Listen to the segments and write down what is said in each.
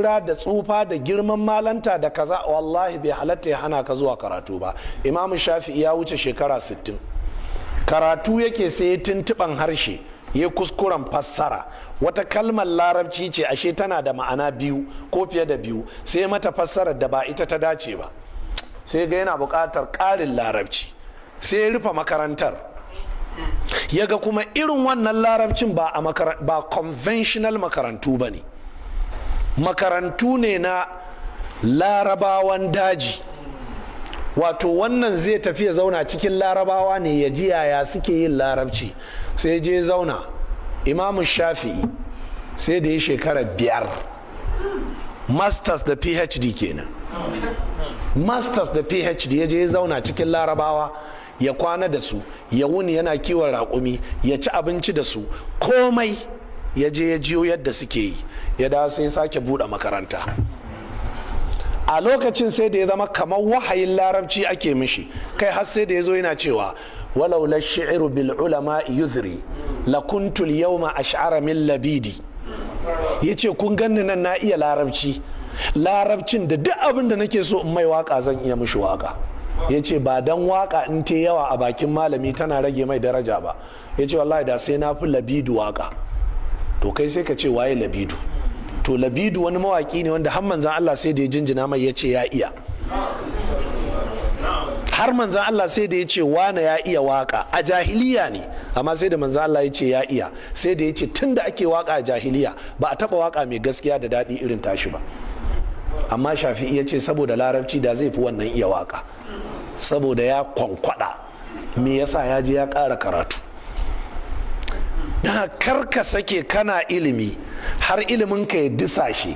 da tsufa da girman malanta da kaza, wallahi bai halatta ya hana ka zuwa karatu ba. Imamu Shafi'i ya wuce shekara 60, karatu yake sai tuntuban harshe ya kuskuren fassara. Wata kalmar larabci ce ashe tana da ma'ana biyu ko fiye da biyu, sai mata fassarar da ba ita ta dace ba, sai ga yana buƙatar ƙarin larabci, sai ya rufe makarantar. Yaga kuma irin wannan larabcin ba conventional makarantu ba ne, makarantu ne na larabawan daji. Wato wannan zai tafi ya zauna cikin larabawa ne ya ji yaya suke yin larabci, sai je zauna. Imamu Shafi'i sai da ya shekara 5, masters da phd kenan, masters da phd ya je ya zauna cikin larabawa, ya kwana da su, ya wuni yana kiwon raƙumi, ya ci abinci da su, komai ya je ya jiyo yadda suke yi. Ya dawo sai sake buɗe makaranta. A lokacin sai da ya zama kamar wahayin larabci ake mishi, kai har sai da ya zo yana cewa walau la shi'ru bil ulama yuzri la kuntu al yawma ash'ara min labidi. Yace kun ganni nan na iya larabci, larabcin da duk abin da nake so in mai waka zan iya mishi waka. Yace ba dan waka in te yawa a bakin malami tana rage mai daraja ba, yace wallahi da sai na fi labidu waka. To kai sai ka ce waye labidu? To labidu wani mawaki ne wanda har manzan Allah sai da ya jinjina mai ya ce ya iya, har manzan Allah sai da ya ce wane ya iya waka a jahiliya ne, amma sai da manzan Allah ya ce ya iya, sai da ya ce tun da ake waka a jahiliya ba a taba waka mai gaskiya da daɗi irin tashi ba. Amma Shafi'i ya ce saboda larabci da zai fi wannan iya waka, saboda ya kwankwada. Me yasa? ya je ya ƙara karatu. Na karka sake kana ilimi har ilimin ka ya disashe,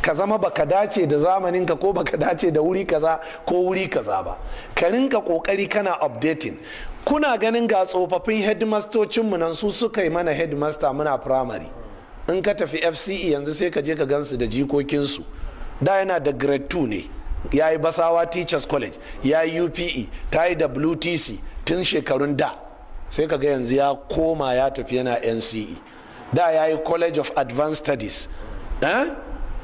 ka zama baka dace da zamanin ka ko baka dace da wuri kaza ko wuri kaza ba. Ka rinka kokari kana updating. Kuna ganin ga tsofaffin headmastocin mu nan, su suka yi mana headmaster muna primary. In ka tafi FCE yanzu sai ka je ka gansu da jikokinsu. Da yana da grade 2 ne, ya yi Basawa Teachers College, ya yi UPE, ta yi WTC tun shekarun da. Sai kaga yanzu ya koma ya tafi yana NCE. Da ya yi College of Advanced Studies,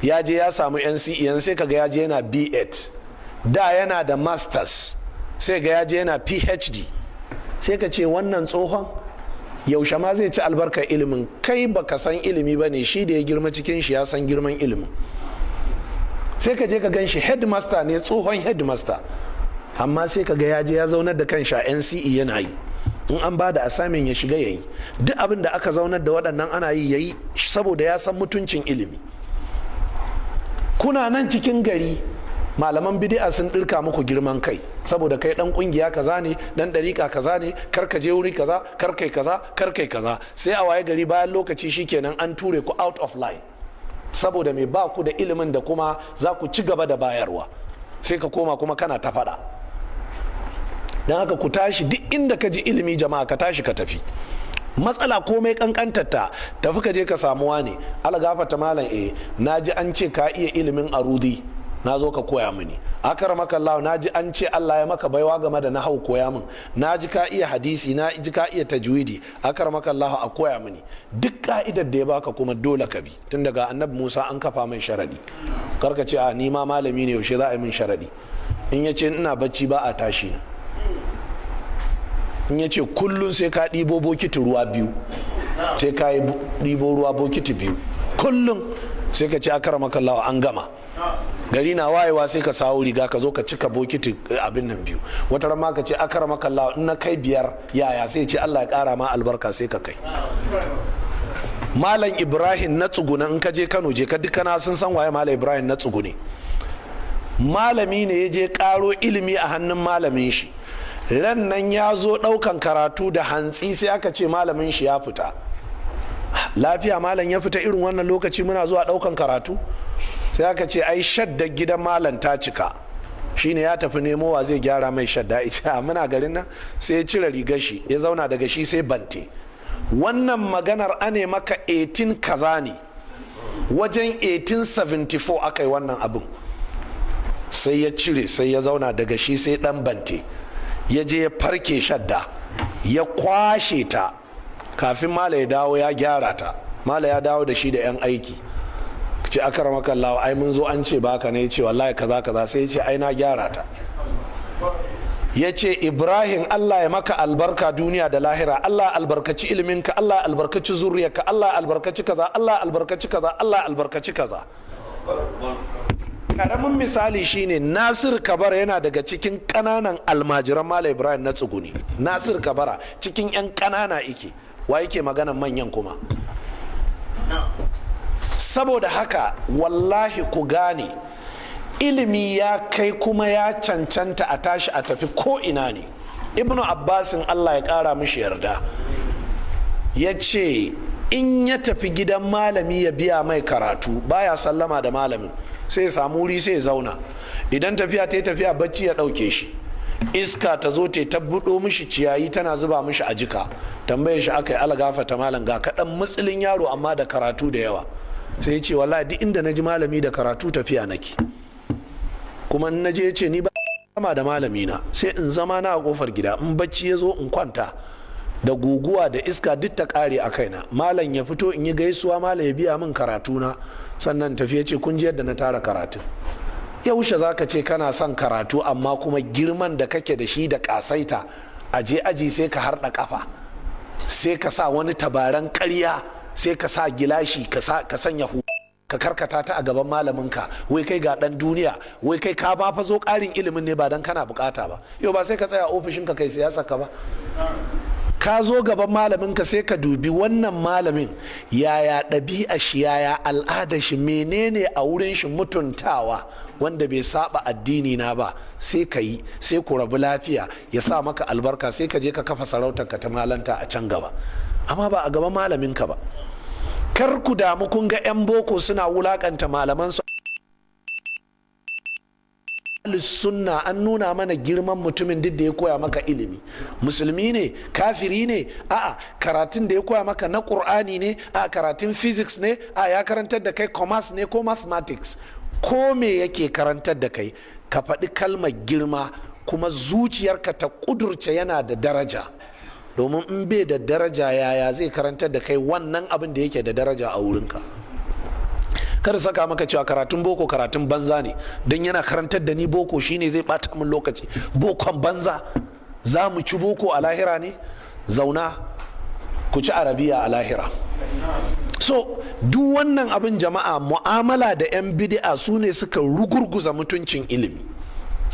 ya je ya samu NCE, yanzu sai kaga ya je yana B.Ed. Da yana da Masters, sai ga ya je yana PhD. Sai ka ce wannan tsohon yaushe ma zai ci albarkar ilimin? Kai baka san ilimi ba ne, shi da ya girma cikin shi ya san girman ilimin. Sai ka je ka gan shi headmaster ne, tsohon headmaster, amma sai ka ga ya je ya zaunar da kanshi a NCE yana yi. In an ba da asamin ya shiga ya yi duk abin da aka zaunar da waɗannan ana yi ya yi, saboda ya san mutuncin ilimi. Kuna nan cikin gari malaman bidi'a sun ɗirka muku girman kai, saboda kai ɗan ƙungiya kaza ne, ɗan ɗariƙa kaza ne, kar ka je wuri kaza, kar kai kaza, kar kai kaza. Sai a waye gari bayan lokaci shikenan an ture ku out of line, saboda mai ba ku da ilimin da kuma za ku ci gaba da bayarwa. Sai ka koma kuma kana ta faɗa. Don haka ku tashi, duk inda ka ji ilimi jama'a ka tashi ka tafi. Matsala komai kankantarta, tafi ka je ka samu wane, algafata malam, na ji an ce ka iya ilimin arudi, na zo ka koya mini. Akramaka Allah, na ji an ce Allah ya maka baiwa game da nahau, koya min. Na ji ka iya hadisi, na ji ka iya tajwidi, akramaka Allah a koya mini. Duk ka'idar da ya baka kuma dole ka bi, tun daga annabi Musa an kafa mai sharadi. Karka ce a ni ma malami ne, yaushe za a yi min sharadi? In ya ce ina bacci ba a tashi na. In ya ce kullum sai ka ɗibo bokiti ruwa 2, sai ka yi ɗibo ruwa bokiti 2 kullum, sai ka ce akramaka Allah an gama. Gari na wayewa sai ka sawo riga ka zo ka cika bokiti abin nan 2. Wata ran ma ka ce akramaka Allah in na kai 5 yaya, sai ce Allah ya ƙara ma albarka, sai ka kai. Malam Ibrahim na tsuguna, in ka je Kano je ka dukkana sun san waye Malam Ibrahim na tsugune. Malami ne ya je ƙaro ilimi a hannun malamin shi. Ran nan ya zo ɗaukan karatu da hantsi, sai aka ce malamin shi ya fita. Lafiya malam ya fita irin wannan lokaci muna zuwa ɗaukan karatu? Sai aka ce ai shadda gidan malam ta cika, shine ya tafi nemowa zai gyara mai shadda. Ita muna garin nan, sai ya cire rigar shi ya zauna, daga shi sai bante. Wannan maganar ane maka 18 kaza ne, wajen 1874 aka yi wannan abin. Sai ya cire, sai ya zauna, daga shi sai dan bante. Ya je ya farke shadda, ya kwashe ta, kafin mala ya dawo ya gyara ta. Mala ya dawo da shi da 'yan aiki. ce akramaka Allah ai mun zo an ce baka ne, ya ce wallahi kaza kaza, sai ya ce ai na gyara ta. Ya ce Ibrahim Allah ya maka albarka duniya da lahira, Allah albarkaci iliminka, Allah albarkaci zuriyarka, Allah albarkaci kaza, Allah albarkaci kaza, Allah albarkaci kaza. Karamin misali shine Nasir Kabara yana daga cikin kananan almajiran Malam Ibrahim na tsuguni. Nasir Kabara cikin yan kanana ike, wa yake maganan manyan kuma. Saboda haka wallahi ku gane ilimi ya kai kuma ya cancanta a tashi a tafi ko ina ne. Ibnu Abbasin Allah ya kara mishi yarda ya ce in ya tafi gidan malami ya biya mai karatu baya sallama da malamin, sai ya samu wuri sai ya zauna. Idan tafiya ta yi tafiya bacci ya ɗauke shi, iska ta zo ta tabbudo mishi ciyayi tana zuba mishi a jika, tambaye shi aka yi algafa ta malam ga kaɗan matsilin yaro amma da karatu da yawa. Sai ya ce wallahi duk inda na ji malami da karatu tafiya nake, kuma in na je ya ce ni ba sama da malami na, sai in zama na a kofar gida, in bacci ya zo in kwanta da guguwa da iska duk ta kare a kaina, malam ya fito in yi gaisuwa, malam ya biya min karatu na, sannan tafiya ce kun ji yadda na tara karatu. Yaushe za ka ce kana son karatu amma kuma girman da kake da shi da kasaita a je aji sai ka harɗa kafa, sai ka sa wani tabaran ƙarya, sai ka sa gilashi ka sanya ka karkata ta a gaban malaminka, wai kai ga dan duniya, wai kai ka ba fa zo ƙarin ilimin ne ba dan kana bukata ba. Yau ba sai ka tsaya ofishinka kai siyasa ka ba, ka zo gaban malaminka sai ka dubi wannan malamin yaya ɗabi'a shi, yaya al'ada shi, menene a wurin shi mutuntawa wanda bai saba addini na ba, sai ka yi, sai ku rabu lafiya, ya sa maka albarka, sai ka je ka kafa sarautar ka ta malanta a can gaba, amma ba a gaban malaminka ba. Kar ku damu kun ga 'yan boko suna wulakanta malaman su. Sunna an nuna mana girman mutumin duk da ya koya maka ilimi, musulmi ne, kafiri ne, a'a karatun da ya koya maka na Qur'ani ne, a karatun physics ne, a ya karantar da kai commerce ne ko mathematics, ko me yake karantar da kai, ka faɗi kalmar girma kuma zuciyarka ta ƙudurce yana da daraja. Domin in bai da daraja yaya zai karantar da kai wannan abin da yake da daraja a wurinka. Kar saka maka cewa karatun boko karatun banza ne, don yana karantar da ni boko shine zai bata min lokaci, bokon banza. Za mu ci boko a lahira ne? Zauna ku ci arabiya a lahira. So duk wannan abin jama'a, mu'amala da 'yan bid'a su ne suka rugurguza mutuncin ilimi.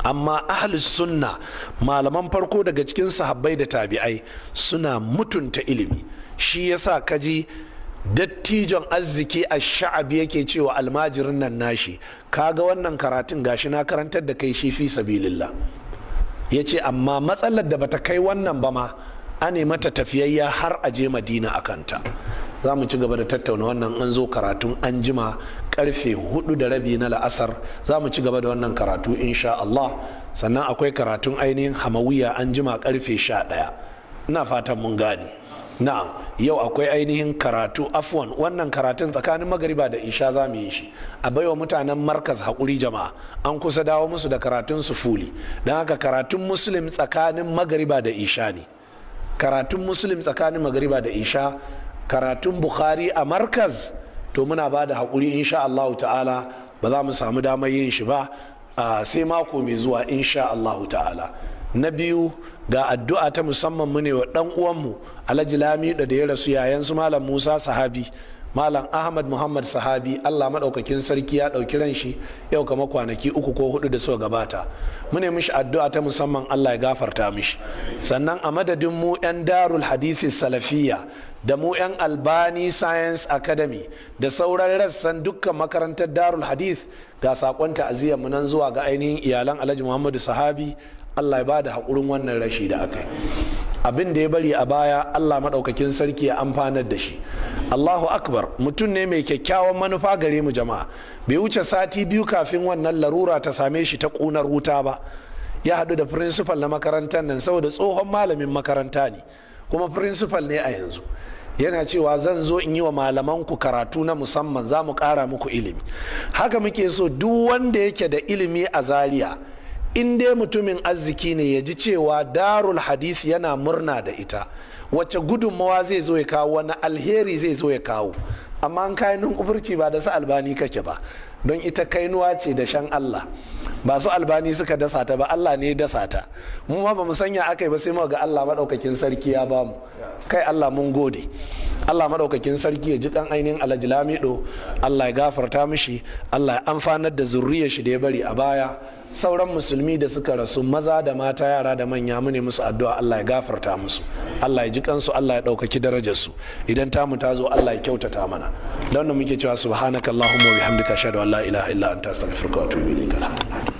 Amma ahlus sunna, malaman farko daga cikin sahabbai da tabi'ai, suna mutunta ilimi. Shi yasa kaji dattijon arziki a sha'abi yake cewa almajirin nan nashi, kaga wannan karatun gashi na karantar da kai shi fi sabilillah. Ya ce amma matsalar da bata kai wannan ba ma, ane mata tafiyayya har a je Madina a kanta. Za mu ci gaba da tattauna wannan an zo karatun an jima karfe 4:30 na la'asar. Za mu ci gaba da wannan karatu insha Allah. Sannan akwai karatun ainihin hamawiya an jima karfe 11. Ina fatan mun gane. Na'am, yau akwai ainihin karatu, afwan, wannan karatun tsakanin magariba da isha za mu yi shi, a baiwa mutanen markaz haƙuri jama'a, an kusa dawo musu da karatun su fuli. Don haka karatun muslim tsakanin magariba da isha ne, karatun muslim tsakanin magariba da isha. Karatun bukhari a markaz to muna ba da haƙuri insha Allah ta'ala, ba za mu samu damar yin shi ba sai mako mai zuwa insha Allah ta'ala. Na biyu, ga addu'a ta musamman mu ne wa ɗan uwanmu Alhaji Lamido da ya rasu, yayan su Malam Musa Sahabi, Malam Ahmad Muhammad Sahabi, Allah maɗaukakin sarki ya ɗauki ran shi yau kama kwanaki 3 ko 4 da suka gabata. Mu ne mishi addu'a ta musamman, Allah ya gafarta mishi. Sannan a madadin mu 'yan Darul Hadisi Salafiyya da mu 'yan Albani Science Academy da sauran rassan dukkan makarantar Darul Hadith, ga sakon ta'aziyyar mu nan zuwa ga ainihin iyalan Alhaji Muhammadu Sahabi. Allah ya bada haƙurin wannan rashi da aka yi. Abin da ya bari a baya, Allah maɗaukakin sarki ya amfanar da shi. Allahu akbar, mutum ne mai kyakkyawan manufa gare mu jama'a. Bai wuce sati 2 kafin wannan larura ta same shi ta ƙunar wuta ba, ya haɗu da firinsifal na makarantar nan, saboda tsohon malamin makaranta ne kuma firinsifal ne a yanzu. Yana cewa zan zo in yi wa malamanku karatu na musamman, za mu ƙara muku ilimi. Haka muke so duk wanda yake da ilimi a Zariya, in dai mutumin arziki ne, ya ji cewa Darul Hadith yana murna da ita. Wacce gudunmawa zai zo ya kawo, wani alheri zai zo ya kawo. amma an kai nunkufurci ba da su Albani kake ba, don ita kainuwa ce da shan Allah, ba su Albani suka dasa ta ba, Allah ne ya dasa ta. Mu ma ba mu sanya akai ba sai mu ga Allah madaukakin sarki ya bamu. Kai Allah mun gode. Allah madaukakin sarki ya ji kan ainihin Alhaji Lamido, Allah ya gafarta mishi, Allah ya amfanar da zurriyar shi da ya bari a baya. Sauran musulmi da suka rasu maza da mata, yara da manya, mu ne musu addu'a Allah ya gafarta musu, Allah ya ji kansu, Allah ya ɗaukaki darajarsu. Idan tamu ta zo Allah ya kyautata mana. Da wannan muke cewa subhanakallahumma wa bihamdika ashhadu an la ilaha illa anta astaghfiruka wa atubu ilaik.